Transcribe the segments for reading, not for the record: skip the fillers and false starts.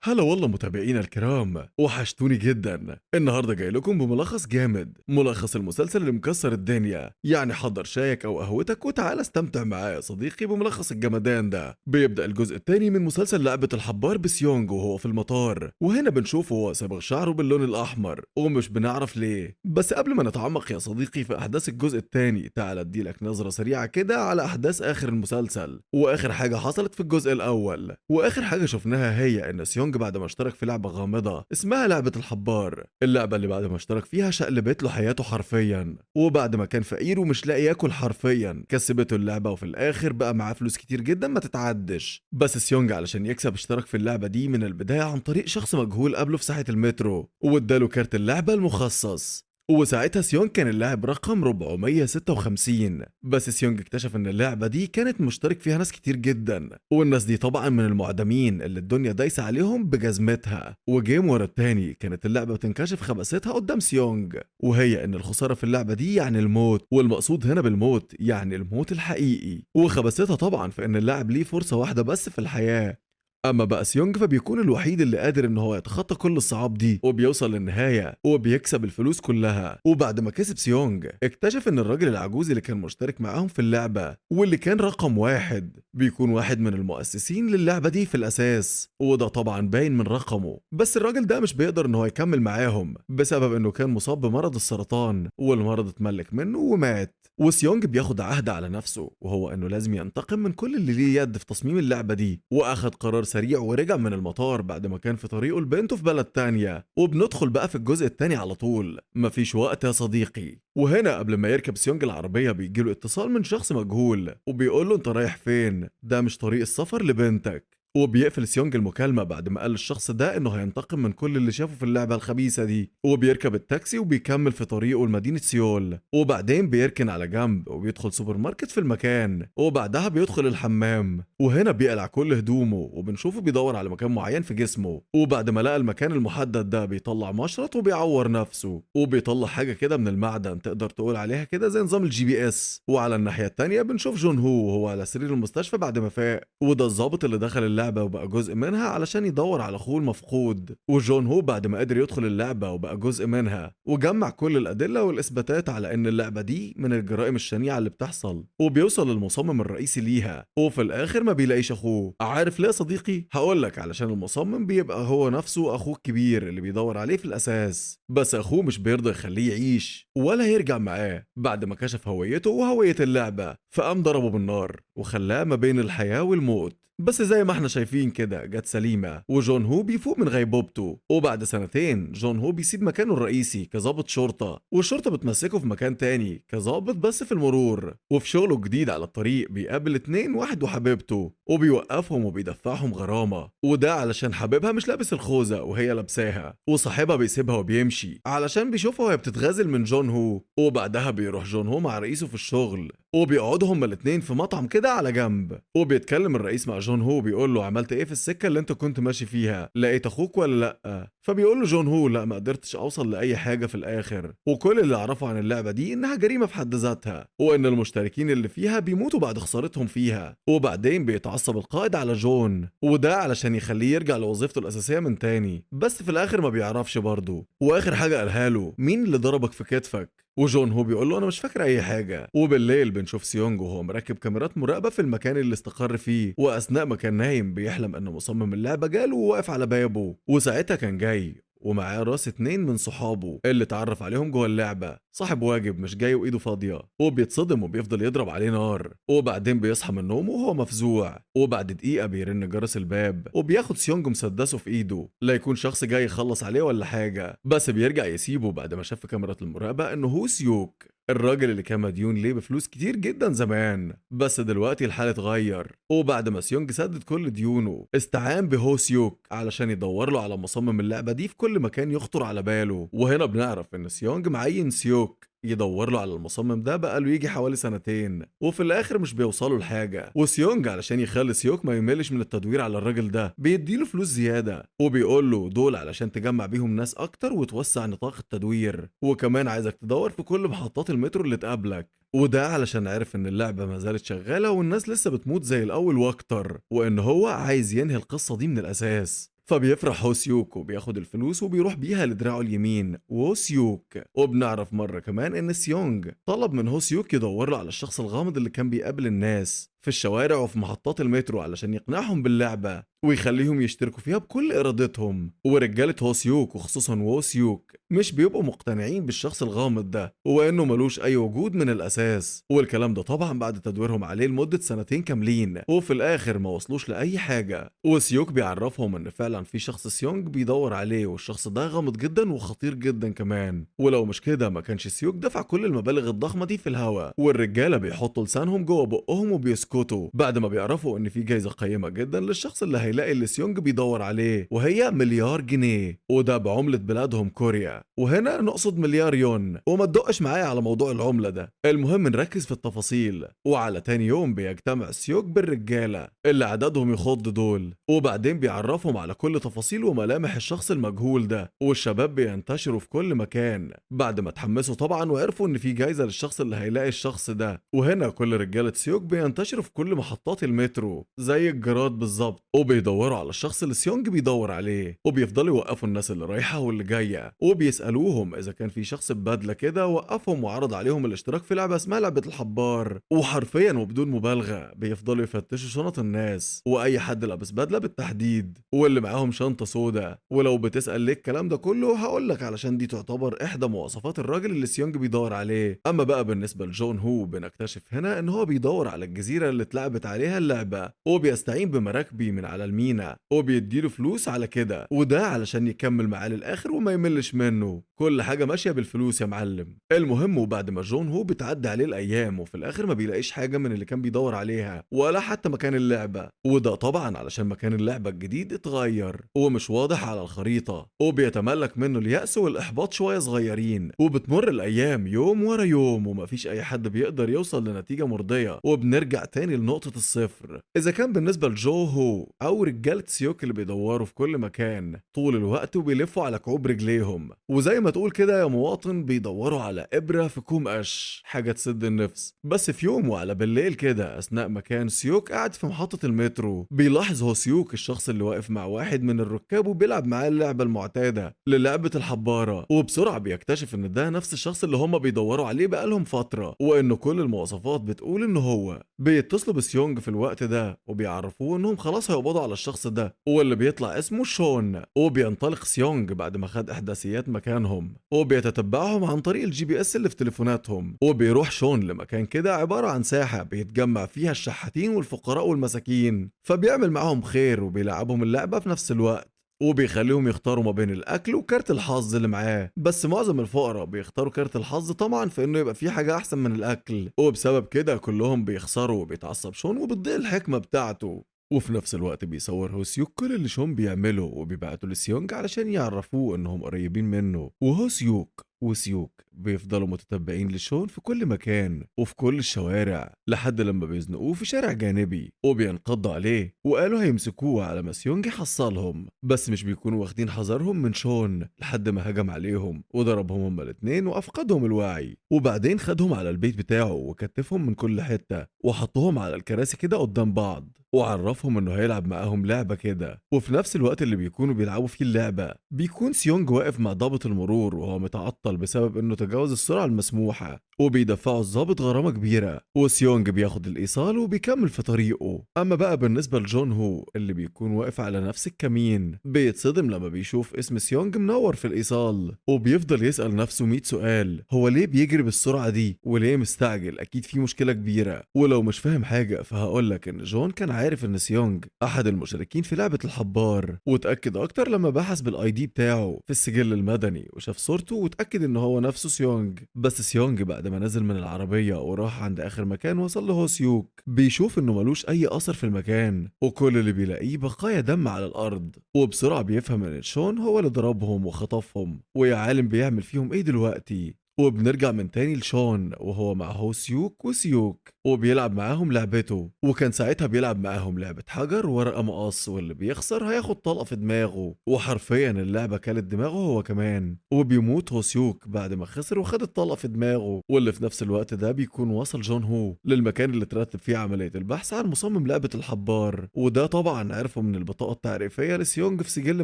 هلا والله متابعينا الكرام، وحشتوني جدا. النهارده جاي لكم بملخص جامد، ملخص المسلسل اللي مكسر الدنيا. يعني حضر شايك او قهوتك وتعالى استمتع معايا يا صديقي بملخص الجمدان ده. بيبدأ الجزء الثاني من مسلسل لعبة الحبار بسيونج وهو في المطار، وهنا بنشوفه هو صابغ شعره باللون الاحمر ومش بنعرف ليه. بس قبل ما نتعمق يا صديقي في احداث الجزء الثاني، تعالى اديلك نظرة سريعة كده على احداث اخر المسلسل واخر حاجة حصلت في الجزء الاول. واخر حاجة شفناها هي ان سيونج بعد ما اشترك في لعبة غامضة اسمها لعبة الحبار، اللعبة اللي بعد ما اشترك فيها شقلبت له حياته حرفيا. وبعد ما كان فقير ومش لاقي ياكل حرفيا كسبته اللعبة، وفي الاخر بقى معاه فلوس كتير جدا ما تتعدش. بس سيونج علشان يكسب اشترك في اللعبة دي من البداية عن طريق شخص مجهول قابله في ساحة المترو واداله كارت اللعبة المخصص. وساعتها سيونج كان اللاعب رقم 456. بس سيونج اكتشف ان اللعبة دي كانت مشترك فيها ناس كتير جدا، والناس دي طبعا من المعدمين اللي الدنيا دايسة عليهم بجزمتها. وجيم ورا التاني كانت اللعبة بتنكشف خباثتها قدام سيونج، وهي ان الخسارة في اللعبة دي يعني الموت، والمقصود هنا بالموت يعني الموت الحقيقي. وخباثتها طبعا في ان اللاعب ليه فرصة واحدة بس في الحياة. اما بقى سيونج فبيكون الوحيد اللي قادر ان هو يتخطى كل الصعاب دي وبيوصل للنهاية وبيكسب الفلوس كلها. وبعد ما كسب سيونج اكتشف ان الراجل العجوز اللي كان مشترك معاهم في اللعبة واللي كان رقم واحد بيكون واحد من المؤسسين للعبة دي في الاساس، وده طبعا باين من رقمه. بس الراجل ده مش بيقدر ان هو يكمل معاهم بسبب انه كان مصاب بمرض السرطان، والمرض اتملك منه ومات. وسيونج بياخد عهد على نفسه وهو انه لازم ينتقم من كل اللي ليه يد في تصميم اللعبة دي، واخد قرار سريع ورجع من المطار بعد ما كان في طريقه لبنته في بلد تانية. وبندخل بقى في الجزء التاني على طول، مفيش وقت يا صديقي. وهنا قبل ما يركب سيونج العربية بيجيله اتصال من شخص مجهول وبيقول له انت رايح فين؟ ده مش طريق السفر لبنتك. وبيقفل سيونج المكالمة بعد ما قال للشخص ده انه هينتقم من كل اللي شافه في اللعبة الخبيثة دي. وبيركب التاكسي وبيكمل في طريقه لمدينة سيول، وبعدين بيركن على جنب وبيدخل سوبر ماركت في المكان، وبعدها بيدخل الحمام. وهنا بيقلع كل هدومه وبنشوفه بيدور على مكان معين في جسمه، وبعد ما لقى المكان المحدد ده بيطلع مشرط وبيعور نفسه، وبيطلع حاجة كده من المعدن تقدر تقول عليها كده زي نظام الجي بي اس. وعلى الناحية التانية بنشوف جون هو وهو على سرير المستشفى بعد ما فاق، وده الضابط اللي دخل اللعبة وبقى جزء منها علشان يدور على اخوه المفقود. وجون هو بعد ما قدر يدخل اللعبة وبقى جزء منها وجمع كل الأدلة والإثباتات على إن اللعبة دي من الجرائم الشنيعة اللي بتحصل، وبيوصل للمصمم الرئيسي ليها، وفي الآخر ما بيلاقيش أخوه. عارف ليه يا صديقي؟ هقولك، علشان المصمم بيبقى هو نفسه أخوه الكبير اللي بيدور عليه في الأساس، بس أخوه مش بيرضى يخليه يعيش ولا يرجع معاه بعد ما كشف هويته وهوية اللعبة، فقام ضربه بالنار وخلاه ما بين الحياة والموت. بس زي ما احنا شايفين كده جت سليمة، وجون هو بيفوق من غيبوبته. وبعد سنتين جون هو بيسيب مكانه الرئيسي كظابط شرطة، والشرطة بتمسكه في مكان تاني كظابط بس في المرور. وفي شغله الجديد على الطريق بيقابل اتنين، واحد وحبيبته، وبيوقفهم وبيدفعهم غرامة، وده علشان حبيبها مش لابس الخوذة وهي لابساها، وصاحبها بيسيبها وبيمشي علشان بيشوفها وهي بتتغازل من جون هو. وبعدها بيروح جون هو مع رئيسه في الشغل، وبيقعدوا هما الاتنين في مطعم كده على جنب، وبيتكلم الرئيس مع جون هو بيقول له عملت ايه في السكه اللي انت كنت ماشي فيها؟ لقيت اخوك ولا لا؟ فبيقول له جون هو لا، ما قدرتش اوصل لاي حاجه في الاخر، وكل اللي اعرفه عن اللعبه دي انها جريمه في حد ذاتها، وان المشتركين اللي فيها بيموتوا بعد خسارتهم فيها. وبعدين بيتعصب القائد على جون، وده علشان يخليه يرجع لوظيفته الاساسيه من تاني، بس في الاخر ما بيعرفش برضه. واخر حاجه قالها له مين اللي ضربك في كتفك؟ وجون هو بيقول له انا مش فاكر اي حاجه. وبالليل بنشوف سيونج وهو مركب كاميرات مراقبه في المكان اللي استقر فيه، واثناء ما كان نايم بيحلم ان مصمم اللعبه جاله وواقف على بابه، وساعتها كان جاي ومعاه راس اتنين من صحابه اللي اتعرف عليهم جوه اللعبة. صاحب واجب مش جاي وايده فاضية، وبيتصدم وبيفضل يضرب عليه نار، وبعدين بيصحى من نومه وهو مفزوع. وبعد دقيقة بيرن جرس الباب، وبياخد سيونج مسدسه في ايده لا يكون شخص جاي يخلص عليه ولا حاجة، بس بيرجع يسيبه بعد ما شاف في كاميرات المراقبة انه هو سيوك، الراجل اللي كان مديون ليه بفلوس كتير جدا زمان. بس دلوقتي الحال اتغير، وبعد ما سيونج سدد كل ديونه استعان بهو سيوك علشان يدور له على مصمم اللعبة دي في كل مكان يخطر على باله. وهنا بنعرف ان سيونج معين سيوك يدور له على المصمم ده بقاله يجي حوالي سنتين، وفي الاخر مش بيوصلوا لحاجه. وسيونج علشان يخلي سيوك ما يملش من التدوير على الراجل ده بيديله فلوس زياده، وبيقول له دول علشان تجمع بيهم ناس اكتر وتوسع نطاق التدوير، وكمان عايزك تدور في كل محطات المترو اللي تقابلك. وده علشان عرف ان اللعبه ما زالت شغاله والناس لسه بتموت زي الاول واكتر، وان هو عايز ينهي القصه دي من الاساس. فبيفرح هو سيوك وبياخد الفلوس وبيروح بيها لدراعه اليمين وهو سيوك. وبنعرف مرة كمان ان سيونج طلب من هو سيوك يدور له على الشخص الغامض اللي كان بيقابل الناس في الشوارع وفي محطات المترو علشان يقنعهم باللعبة ويخليهم يشتركوا فيها بكل إرادتهم. ورجالة هوسيوك وخصوصا ووسيوك مش بيبقوا مقتنعين بالشخص الغامض ده وإنه ملوش أي وجود من الأساس، والكلام ده طبعا بعد تدويرهم عليه لمدة سنتين كاملين وفي الآخر ما وصلوش لأي حاجة. وسيوك بيعرفهم إن فعلا في شخص سيونج بيدور عليه والشخص ده غامض جدا وخطير جدا كمان، ولو مش كده ما كانش سيوك دفع كل المبالغ الضخمة دي في الهوا. والرجالة بيحطوا لسانهم جوه بقهم وبيسكتوا بعد ما بيعرفوا إن في جايزة قيمة جدا للشخص اللي هيلاقي اللي سيونج بيدور عليه، وهي مليار جنيه وده بعملة بلادهم كوريا، وهنا نقصد مليار يون. وما تدقش معايا على موضوع العملة ده، المهم نركز في التفاصيل. وعلى تاني يوم بيجتمع سيوك بالرجالة اللي عددهم يخض دول، وبعدين بيعرفهم على كل تفاصيل وملامح الشخص المجهول ده، والشباب بينتشروا في كل مكان بعد ما اتحمسوا طبعا وعرفوا ان في جايزة للشخص اللي هيلاقي الشخص ده. وهنا كل رجالة سيوك بينتشروا في كل محطات المترو زي الجراد بالظبط، وبيدوروا على الشخص اللي سيونج بيدور عليه، وبيفضلوا يوقفوا الناس اللي رايحة واللي جاية وبيسألوهم إذا كان في شخص ببدلة كده وقفهم وعرض عليهم الاشتراك في لعبة اسمها لعبة الحبار. وحرفيا وبدون مبالغة بيفضلوا يفتشوا شنط الناس وأي حد لابس بدلة بالتحديد واللي معاهم شنطة سودا. ولو بتسأل ليه الكلام ده كله هقولك علشان دي تعتبر إحدى مواصفات الراجل اللي سيونج بيدور عليه. أما بقى بالنسبة لجون هو بنكتشف هنا إن هو بيدور على الجزيرة اللي اتلعبت عليها اللعبة وبيستعين بمراكبي من على المينا وبيديله فلوس على كده، وده علشان يكمل معاه للآخر وما يملش منه. كل حاجة ماشية بالفلوس يا معلم. المهم وبعد ما جون هو بتعدي عليه الأيام وفي الآخر ما بيلاقيش حاجة من اللي كان بيدور عليها ولا حتى مكان اللعبة، وده طبعا علشان مكان اللعبة الجديد اتغير ومش واضح على الخريطة، وبيتملك منه اليأس والإحباط شوية صغيرين. وبتمر الأيام يوم ورا يوم ومفيش أي حد بيقدر يوصل لنتيجة مرضية، وبنرجع تاني لنقطة الصفر. إذا كان بالنسبة لجو هو أو رجالة سيوك اللي بيدوروا في كل مكان طول الوقت وبيلفوا على كعوب رجليهم، وزي ما تقول كده يا مواطن بيدوروا على إبرة في كوم قش، حاجة تسد النفس. بس في يوم وعلى بالليل كده أثناء ما كان سيوك قاعد في محطة المترو بيلاحظ هو سيوك الشخص اللي واقف مع واحد من الركاب وبيلعب معاه اللعبة المعتادة للعبة الحبارة، وبسرعة بيكتشف إن ده نفس الشخص اللي هما بيدوروا عليه بقالهم فترة، وإنه كل المواصفات بتقول إنه هو. بيتصلوا بسيونج في الوقت ده وبيعرفوه إنهم خلاص هيقبضوا على الشخص ده واللي بيطلع اسمه شون. وبينطلق سيونج بعد ما خد إحداثيات مكانهم وبيتتبعهم عن طريق الجي بي اس اللي في تليفوناتهم، وبيروح شون لمكان كده عبارة عن ساحة بيتجمع فيها الشحاتين والفقراء والمساكين، فبيعمل معاهم خير وبيلعبهم اللعبة في نفس الوقت وبيخليهم يختاروا ما بين الاكل وكارت الحظ اللي معاه. بس معظم الفقراء بيختاروا كارت الحظ طبعا في انه يبقى فيه حاجه احسن من الاكل، وبسبب كده كلهم بيخسروا وبيتعصب شون وبتضيع الحكمه بتاعته. وفي نفس الوقت بيصور هوسيوك كل اللي شون بيعمله وبيبعتوا لسيونج علشان يعرفوه انهم قريبين منه، وهوسيوك وسيوك بيفضلوا متتبعين لشون في كل مكان وفي كل الشوارع لحد لما بيزنقوه في شارع جانبي وبينقضوا عليه وقالوا هيمسكوه على ما سيونج يحصلهم، بس مش بيكونوا واخدين حذرهم من شون لحد ما هجم عليهم وضربهم هما الاتنين وافقدهم الوعي، وبعدين خدهم على البيت بتاعه وكتفهم من كل حتة وحطهم على الكراسي كده قدام بعض وعرفهم انه هيلعب معاهم لعبة كده. وفي نفس الوقت اللي بيكونوا بيلعبوا فيه اللعبة بيكون سيونج واقف مع ضابط المرور وهو متعطل بسبب انه تجاوز السرعة المسموحة، وبيدفعوا الضابط غرامة كبيرة وسيونج بياخد الايصال وبيكمل في طريقه. اما بقى بالنسبة لجون هو اللي بيكون واقف على نفس الكمين بيتصدم لما بيشوف اسم سيونج منور في الايصال، وبيفضل يسأل نفسه 100 سؤال، هو ليه بيجري بالسرعة دي وليه مستعجل؟ اكيد في مشكلة كبيرة. ولو مش فاهم حاجة فهقولك ان جون كان عارف ان سيونج احد المشاركين في لعبة الحبار، وتأكد اكتر لما بحث بالاي دي بتاعه في السجل المدني وشاف صورته وتأكد ان هو نفسه سيونج. بس سيونج بعد ما نزل من العربية وراح عند اخر مكان وصل له سيوك بيشوف انه ملوش اي اثر في المكان وكل اللي بيلاقيه بقايا دم على الارض، وبسرعة بيفهم ان شون هو اللي ضربهم وخطفهم، ويا عالم بيعمل فيهم ايه دلوقتي. وبنرجع من تاني لشون وهو مع هو سيوك وسيوك وبيلعب معاهم لعبته، وكان ساعتها بيلعب معاهم لعبة حجر ورقة مقص، واللي بيخسر هياخد طلقة في دماغه، وحرفيا اللعبة كانت دماغه هو كمان، وبيموت هو سيوك بعد ما خسر وخد الطلقة في دماغه. واللي في نفس الوقت ده بيكون وصل جون هو للمكان اللي ترتب فيه عملية البحث عن مصمم لعبة الحبار، وده طبعا عرفه من البطاقة التعريفية لسيونج في سجل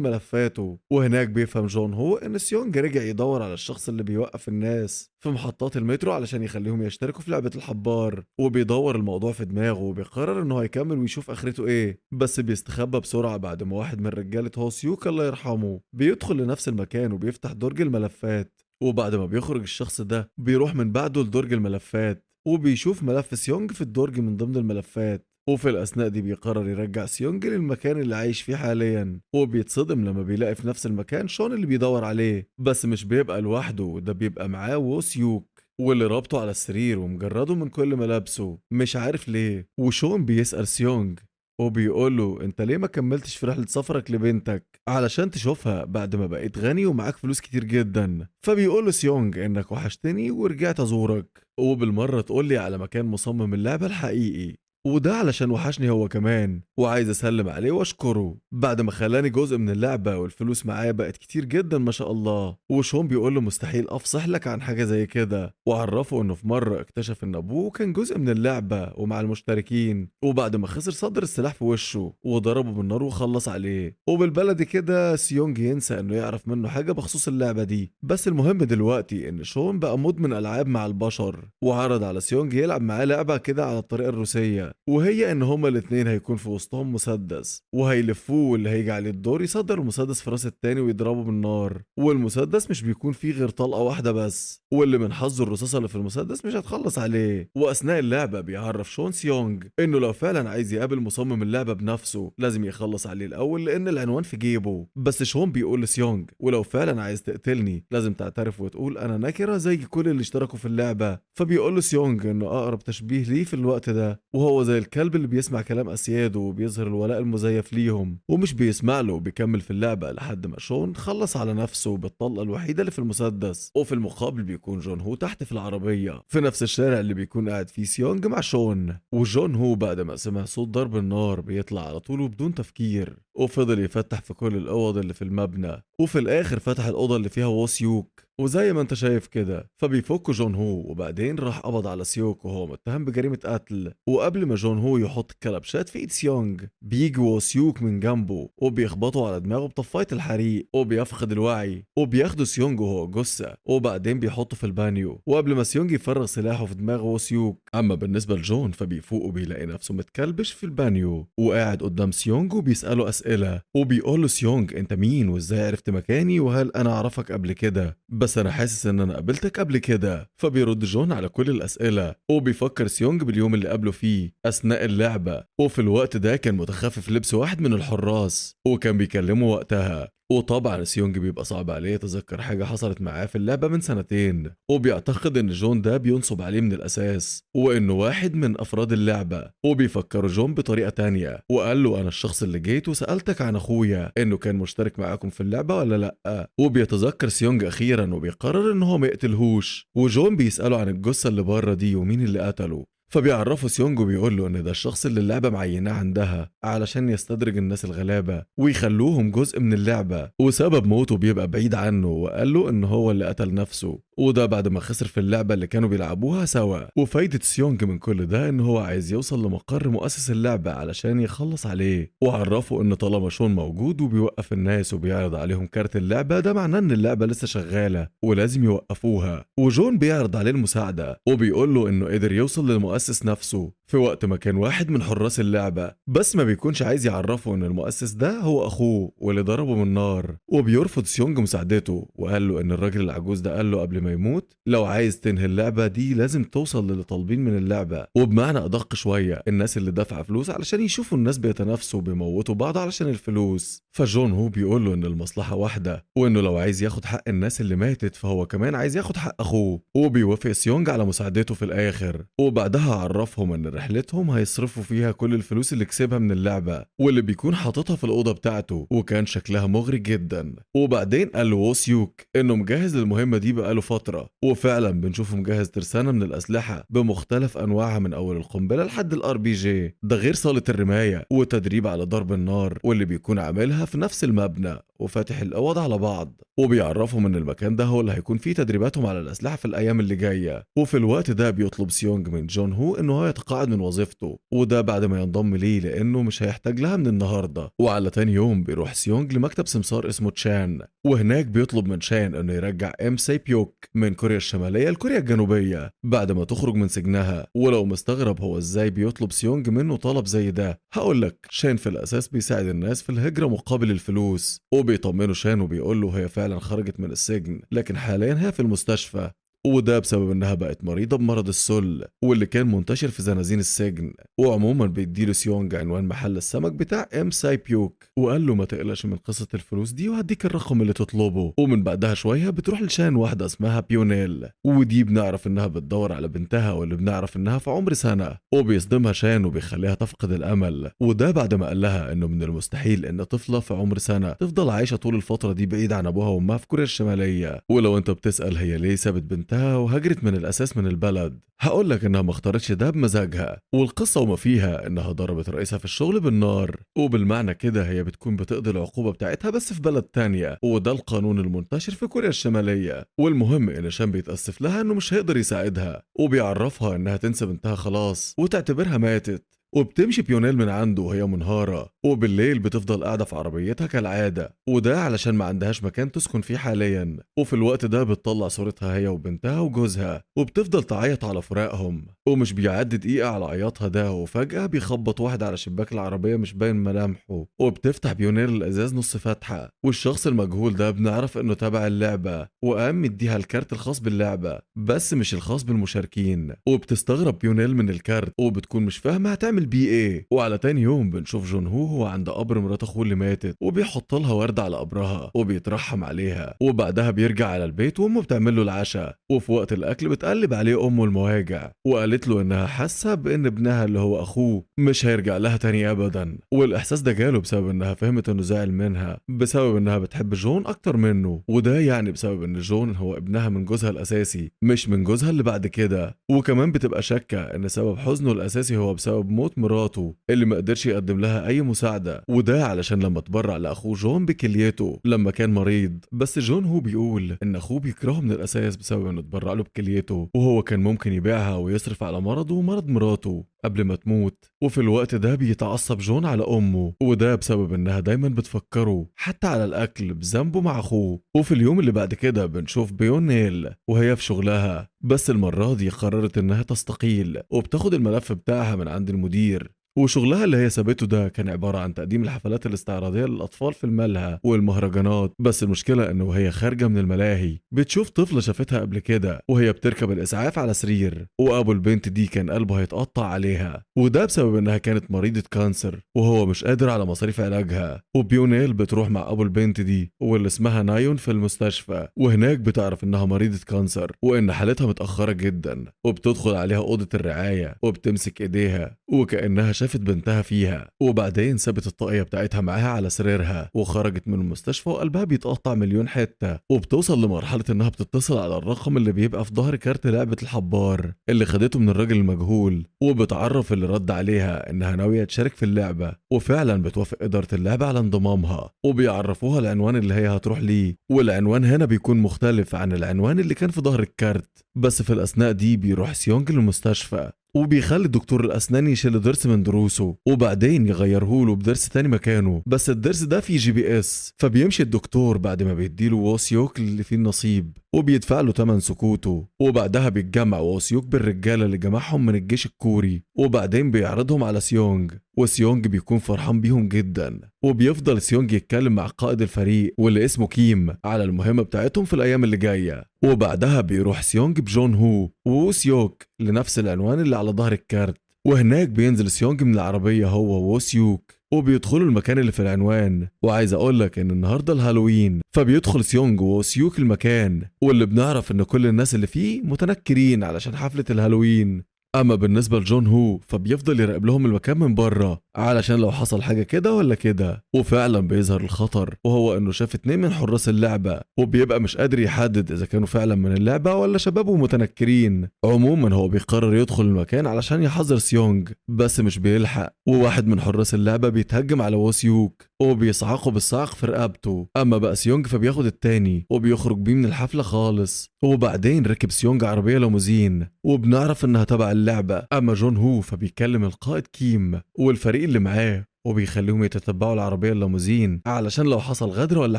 ملفاته. وهناك بيفهم جون هو ان سيونج رجع يدور على الشخص اللي بيوقف الناس في محطات المترو علشان يخليهم يشتركوا في لعبة الحبار، وبيدور الموضوع في دماغه وبيقرر انه هيكمل ويشوف اخرته ايه، بس بيستخبى بسرعة بعد ما واحد من رجالة هو سيوك الله يرحمه بيدخل لنفس المكان وبيفتح درج الملفات. وبعد ما بيخرج الشخص ده بيروح من بعده لدرج الملفات وبيشوف ملف سيونج في الدرج من ضمن الملفات، وفي الأثناء دي بيقرر يرجع سيونج للمكان اللي عايش فيه حاليا، وبيتصدم لما بيلاقي في نفس المكان شون اللي بيدور عليه، بس مش بيبقى لوحده، ده بيبقى معاه وو سيوك واللي رابطه على السرير ومجرده من كل ملابسه مش عارف ليه. وشون بيسأل سيونج وبيقول له انت ليه ما كملتش في رحلة سفرك لبنتك علشان تشوفها بعد ما بقيت غني ومعاك فلوس كتير جدا؟ فبيقول له سيونج انك وحشتني ورجعت ازورك، وبالمرة تقول لي على مكان مصمم اللعبة الحقيقي، وده علشان وحشني هو كمان وعايز اسلم عليه واشكره بعد ما خلاني جزء من اللعبة والفلوس معايا بقت كتير جدا ما شاء الله. وشون بيقول له مستحيل افصح لك عن حاجة زي كده، وعرفه انه في مرة اكتشف ان ابوه كان جزء من اللعبة ومع المشتركين، وبعد ما خسر صدر السلاح في وشه وضربه بالنار وخلص عليه. وبالبلدي كده سيونج ينسى انه يعرف منه حاجة بخصوص اللعبة دي، بس المهم دلوقتي ان شون بقى مدمن العاب مع البشر، وعرض على سيونج يلعب معاه لعبة كده على الطريقة الروسية، وهي ان هما الاتنين هيكون في وسطهم مسدس وهيلفوه، واللي هيجي عليه الدور يصدر المسدس في راس التاني ويضربه بالنار، والمسدس مش بيكون فيه غير طلقة واحدة بس، واللي من حظه الرصاصة اللي في المسدس مش هتخلص عليه. واثناء اللعبة بيعرف شون سيونج انه لو فعلا عايز يقابل مصمم اللعبة بنفسه لازم يخلص عليه الاول لان العنوان في جيبه. بس شون بيقول لسيونج ولو فعلا عايز تقتلني لازم تعترف وتقول انا نكرة زي كل اللي اشتركوا في اللعبة. فبيقول له سيونج انه اقرب تشبيه ليه في الوقت ده وهو زي الكلب اللي بيسمع كلام اسياده وبيظهر الولاء المزيف ليهم ومش بيسمع له، وبيكمل في اللعبة لحد ما شون خلص على نفسه بالطلقة الوحيدة اللي في المسدس. وفي المقابل بيكون جون هو تحت في العربية في نفس الشارع اللي بيكون قاعد فيه سيونج مع شون، وجون هو بعد ما سمع صوت ضرب النار بيطلع على طول وبدون تفكير، وفضل يفتح في كل الأوض اللي في المبنى، وفي الآخر فتح الأوضة اللي فيها وو سيوك وزي ما انت شايف كده فبيفك جون هو، وبعدين راح قبض على سيوك وهو متهم بجريمة قتل. وقبل ما جون هو يحط الكلبشات في ايد سيونج بيجي وو سيوك من جنبه وبيخبطه على دماغه بطفاية الحريق وبيفقد الوعي، وبياخده سيونج وهو جثة وبعدين بيحطه في البانيو، وقبل ما سيونج يفرغ سلاحه في دماغ وو سيوك. اما بالنسبة لجون فبيفوق وبيلاقي نفسه متكلبش في البانيو وقاعد قدام سيونج وبيسأله أسئلة، وبيقول له سيونج انت مين وازاي عرفت مكاني وهل انا اعرفك قبل كده؟ بس انا حاسس ان انا قابلتك قبل كده. فبيرد جون على كل الاسئله وبيفكر سيونج باليوم اللي قابله فيه اثناء اللعبه، وفي الوقت ده كان متخفف لبس واحد من الحراس وكان بيكلمه وقتها. وطبعا سيونج بيبقى صعب عليه يتذكر حاجة حصلت معاه في اللعبة من سنتين، وبيعتقد ان جون ده بينصب عليه من الاساس وانه واحد من افراد اللعبة، وبيفكر جون بطريقة تانية وقال له انا الشخص اللي جيت وسألتك عن اخويا انه كان مشترك معاكم في اللعبة ولا لا. وبيتذكر سيونج اخيرا وبيقرر ان هو ما يقتلهوش، وجون بيسأله عن الجثة اللي بره دي ومين اللي قتله، فبيعرفه سيونج وبيقول له ان ده الشخص اللي اللعبة معيناه عندها علشان يستدرج الناس الغلابة ويخلوهم جزء من اللعبة، وسبب موته بيبقى بعيد عنه، وقال له ان هو اللي قتل نفسه وده بعد ما خسر في اللعبة اللي كانوا بيلعبوها سوا. وفايدة سيونج من كل ده ان هو عايز يوصل لمقر مؤسس اللعبة علشان يخلص عليه، وعرفه ان طالما شون موجود وبيوقف الناس وبيعرض عليهم كارت اللعبة ده معناه ان اللعبة لسه شغالة ولازم يوقفوها. وجون بيعرض عليه المساعدة وبيقول له انه قدر يوصل للمؤسس نفسه في وقت ما كان واحد من حراس اللعبة، بس ما بيكونش عايز يعرفه ان المؤسس ده هو اخوه واللي ضربه من نار. وبيرفض سيونج مساعدته وقال له ان الراجل العجوز ده قال له قبل ما يموت لو عايز تنهي اللعبة دي لازم توصل للي طالبين من اللعبة، وبمعنى ادق شوية الناس اللي دافعة فلوس علشان يشوفوا الناس بيتنافسوا وبيموتوا بعض علشان الفلوس. فجون هو بيقول له ان المصلحة واحدة وانه لو عايز ياخد حق الناس اللي ماتت فهو كمان عايز ياخد حق اخوه، وبيوافق سيونج على مساعدته في الاخر. وبعدها وبعدها عرفهم ان رحلتهم هيصرفوا فيها كل الفلوس اللي كسبها من اللعبة واللي بيكون حاططها في الأوضة بتاعته، وكان شكلها مغري جدا. وبعدين قال له وو سيوك انه مجهز للمهمة دي بقاله فترة، وفعلا بنشوفه مجهز ترسانة من الأسلحة بمختلف أنواعها من أول القنبلة لحد الار بي جي، ده غير صالة الرماية وتدريب على ضرب النار واللي بيكون عاملها في نفس المبنى وفاتح الأوض على بعض. وبيعرفهم ان المكان ده هو اللي هيكون فيه تدريباتهم على الأسلحة في الأيام اللي جاية. وفي الوقت ده بيطلب سيونج من جون هو انه هو يتقاعد من وظيفته، وده بعد ما ينضم ليه لانه مش هيحتاج لها من النهارده. وعلى تاني يوم بيروح سيونج لمكتب سمسار اسمه تشان، وهناك بيطلب من شان انه يرجع ام ساي بيوك من كوريا الشماليه لكوريا الجنوبيه بعد ما تخرج من سجنها. ولو مستغرب هو ازاي بيطلب سيونج منه طلب زي ده، هقولك شان في الاساس بيساعد الناس في الهجره مقابل الفلوس. وبيطمنه شان وبيقول له هي فعلا خرجت من السجن لكن حاليا هي في المستشفى، وده بسبب انها بقت مريضة بمرض السل واللي كان منتشر في زنازين السجن. وعموما بيديله سيونج عنوان محل السمك بتاع ام ساي بيوك، وقال له ما تقلقش من قصة الفلوس دي وهديك الرقم اللي تطلبه. ومن بعدها شوية بتروح لشان واحدة اسمها بيونيل، ودي بنعرف انها بتدور على بنتها واللي بنعرف انها في عمر سنة. وبيصدمها شان وبيخليها تفقد الامل، وده بعد ما قال لها انه من المستحيل ان طفلة في عمر سنة تفضل عايشة طول الفترة دي بعيد عن ابوها وامها في كوريا الشمالية. ولو انت بتسأل هي ليه سابت بنتها وهجرت من الأساس من البلد، هقولك إنها ما اختارتش ده بمزاجها، والقصة وما فيها إنها ضربت رئيسها في الشغل بالنار، وبالمعنى كده هي بتكون بتقضي العقوبة بتاعتها بس في بلد تانية، وده القانون المنتشر في كوريا الشمالية. والمهم إن شان بيتأسف لها إنه مش هيقدر يساعدها، وبيعرفها إنها تنسى بنتها خلاص وتعتبرها ماتت. وبتمشي بيونيل من عنده وهي منهارة، وبالليل بتفضل قاعدة في عربيتها كالعادة، وده علشان ما عندهاش مكان تسكن فيه حاليا. وفي الوقت ده بتطلع صورتها هي وبنتها وجوزها وبتفضل تعيط على فراقهم، ومش بيعدي دقيقة على عياطها ده وفجأة بيخبط واحد على شباك العربية مش باين ملامحه، وبتفتح بيونيل الإزاز نص فتحة، والشخص المجهول ده بنعرف إنه تبع اللعبة وقام مديها الكارت الخاص باللعبة بس مش الخاص بالمشاركين. وبتستغرب بيونيل من الكارت وبتكون مش فاهمة هتعمل بيه ايه. وعلى تاني يوم بنشوف جون هو عند قبر مرات اخوه اللي ماتت، وبيحط لها ورده على قبرها وبيترحم عليها. وبعدها بيرجع على البيت وامه بتعمل له العشاء، وفي وقت الاكل بتقلب عليه امه المواجع وقالت له انها حاسه بان ابنها اللي هو اخوه مش هيرجع لها تاني ابدا. والاحساس ده جاله بسبب انها فهمت انه زعل منها بسبب انها بتحب جون اكتر منه، وده يعني بسبب ان جون هو ابنها من جوزها الاساسي مش من جوزها اللي بعد كده. وكمان بتبقى شاكه ان سبب حزنه الاساسي هو بسبب موت مراته اللي ما قدرش يقدم لها اي مساعده، وده علشان لما اتبرع لاخوه جون بكليته لما كان مريض. بس جون هو بيقول ان اخوه بيكرهه من الاساس بسبب انه اتبرع له بكليته، وهو كان ممكن يبيعها ويصرف على مرضه ومرض مراته قبل ما تموت. وفي الوقت ده بيتعصب جون على امه، وده بسبب انها دايما بتفكره حتى على الاكل بذنبه مع اخوه. وفي اليوم اللي بعد كده بنشوف بيونيل وهي في شغلها، بس المرة دي قررت انها تستقيل وبتاخد الملف بتاعها من عند المدير. وشغلها اللي هي سابته ده كان عبارة عن تقديم الحفلات الاستعراضية للأطفال في الملهى والمهرجانات. بس المشكلة إنه وهي خارجة من الملاهي بتشوف طفلة شافتها قبل كده وهي بتركب الإسعاف على سرير، وأبو البنت دي كان قلبه هيتقطع عليها، وده بسبب إنها كانت مريضة كانسر وهو مش قادر على مصاريف علاجها. وبيونيل بتروح مع أبو البنت دي واللي اسمها نايون في المستشفى، وهناك بتعرف إنها مريضة كانسر وإن حالتها متأخرة جدا، وبتدخل عليها أوضة الرعاية وبتمسك إيديها وكأنها شافت بنتها فيها. وبعدين سابت الطاقية بتاعتها معاها على سريرها وخرجت من المستشفى وقلبها بيتقطع مليون حتة، وبتوصل لمرحلة انها بتتصل على الرقم اللي بيبقى في ظهر كارت لعبة الحبار اللي خدته من الراجل المجهول، وبتعرف اللي رد عليها انها ناوية تشارك في اللعبة، وفعلا بتوافق إدارة اللعبة على انضمامها، وبيعرفوها العنوان اللي هي هتروح ليه. والعنوان هنا بيكون مختلف عن العنوان اللي كان في ظهر الكارت. بس في الأثناء دي بيروح سيونج للمستشفى وبيخلي الدكتور الأسنان يشيل ضرس من ضروسه وبعدين يغيرهوله بضرس تاني مكانه، بس الضرس ده فيه GPS. فبيمشي الدكتور بعد ما بيديله ووسيوك اللي فيه النصيب وبيدفع له تمن سكوته، وبعدها بيتجمع ووسيوك بالرجالة اللي جمعهم من الجيش الكوري وبعدين بيعرضهم على سيونج، وسيونج بيكون فرحان بيهم جدا. وبيفضل سيونج يتكلم مع قائد الفريق واللي اسمه كيم على المهمة بتاعتهم في الأيام اللي جاية. وبعدها بيروح سيونج بجون هو ووسيوك لنفس العنوان اللي على ظهر الكارت، وهناك بينزل سيونج من العربية هو ووسيوك وبيدخلوا المكان اللي في العنوان. وعايز اقولك ان النهارده الهالوين، فبيدخل سيونج ووسيوك المكان واللي بنعرف ان كل الناس اللي فيه متنكرين علشان حفلة الهالوين. اما بالنسبه لجون هو فبيفضل يراقب لهم المكان من بره علشان لو حصل حاجه كده ولا كده، وفعلا بيظهر الخطر وهو انه شاف 2 من حراس اللعبه، وبيبقى مش قادر يحدد اذا كانوا فعلا من اللعبه ولا شباب ومتنكرين. عموما هو بيقرر يدخل المكان علشان يحذر سيونج بس مش بيلحق، وواحد من حراس اللعبه بيتهجم على ووسيوك وبيصعقه بالصعق في رقبته. اما بقى سيونج فبياخد التاني وبيخرج بيه من الحفله خالص. وبعدين ركب سيونج عربيه ليموزين وبنعرف انها تبع اللعبه. اما جون هو فبيكلم القائد كيم والفريق اللي معاه وبيخليهم يتتبعوا العربية الليموزين علشان لو حصل غدر ولا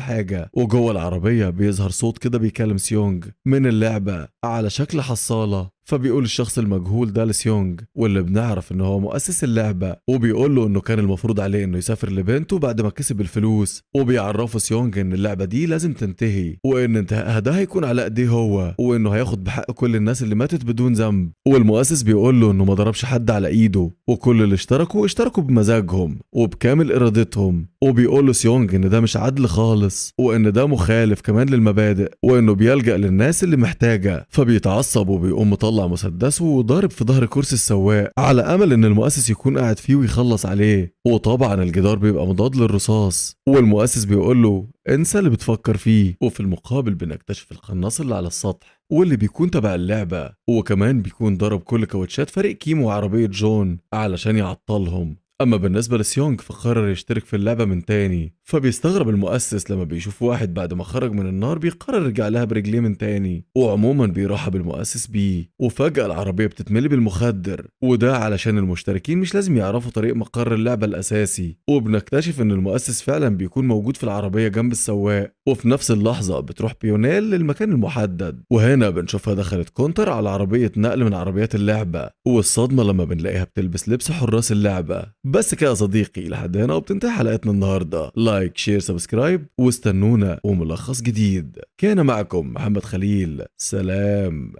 حاجة. وجوه العربية بيظهر صوت كده بيكلم سيونج من اللعبة على شكل حصالة، فبيقول الشخص المجهول ده لسيونج واللي بنعرف ان هو مؤسس اللعبة، وبيقول له انه كان المفروض عليه انه يسافر لبنته بعد ما كسب الفلوس. وبيعرفوا سيونج ان اللعبة دي لازم تنتهي وان انتهائها ده هيكون على ايديه هو، وانه هياخد بحق كل الناس اللي ماتت بدون ذنب. والمؤسس بيقول له انه ما ضربش حد على ايده، وكل اللي اشتركوا بمزاجهم وبكامل ارادتهم. وبيقول له سيونج ان ده مش عدل خالص وان ده مخالف كمان للمبادئ وانه بيلجأ للناس اللي محتاجة. فبيتعصب وبيقوم مطلع مسدسه وضارب في ظهر كرسي السواق على امل ان المؤسس يكون قاعد فيه ويخلص عليه. وطبعا الجدار بيبقى مضاد للرصاص، والمؤسس بيقول له انسى اللي بتفكر فيه. وفي المقابل بنكتشف القناص اللي على السطح واللي بيكون تبع اللعبة، وكمان بيكون ضرب كل كاوتشات فريق كيمو وعربية جون علشان يعطلهم. اما بالنسبه لسيونج فقرر يشترك في اللعبه من تاني، فبيستغرب المؤسس لما بيشوف واحد بعد ما خرج من النار بيقرر يرجع لها برجليه من تاني. وعموما بيرحب المؤسس بيه، وفجاه العربيه بتتملي بالمخدر، وده علشان المشتركين مش لازم يعرفوا طريق مقر اللعبه الاساسي. وبنكتشف ان المؤسس فعلا بيكون موجود في العربيه جنب السواق، وفي نفس اللحظه بتروح بيونيل للمكان المحدد، وهنا بنشوفها دخلت كونتر على عربيه نقل من عربيات اللعبه. والصدمه لما بنلاقيها بتلبس لبس حراس اللعبه. بس كده يا صديقي لحد هنا وبتنتهي حلقتنا النهارده. لايك شير سبسكرايب واستنونا وملخص جديد. كان معكم محمد خليل، سلام.